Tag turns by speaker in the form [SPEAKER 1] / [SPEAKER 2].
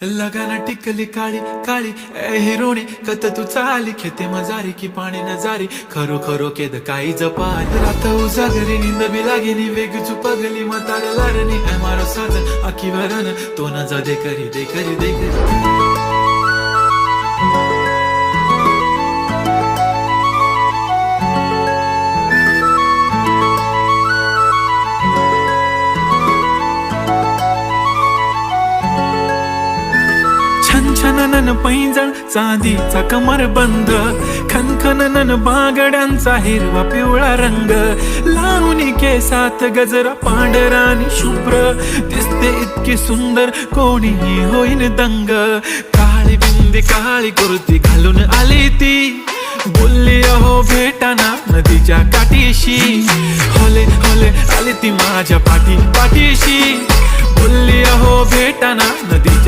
[SPEAKER 1] लगाना टिकली काळी काळी ए हिरोणी कत तू चाली खेते मजारी की पाणी नजारी खरो खरो केद काही जपाल रात उजागरी निंद बी लागेनी वेग चुपगली मतार लारणी ए मारो साजन आखी भरन तो न जा दे करी दे करी दे करी छनछनन पैंजण चांदीचा कमर बंद खनखनन बागड्यांचा हिरवा पिवळा रंग लावणी केसात गजरा पांढरा आणि शुभ्र दिसते इतकी सुंदर कोणीही होईन दंग काळी बिंदी काळी कुर्ती घालून आली ती बोलली अहो भेटाना नदीच्या काठीशी होले होले आली ती माझ्या पाठीशी बोलली अहो भेटाना नदीच्या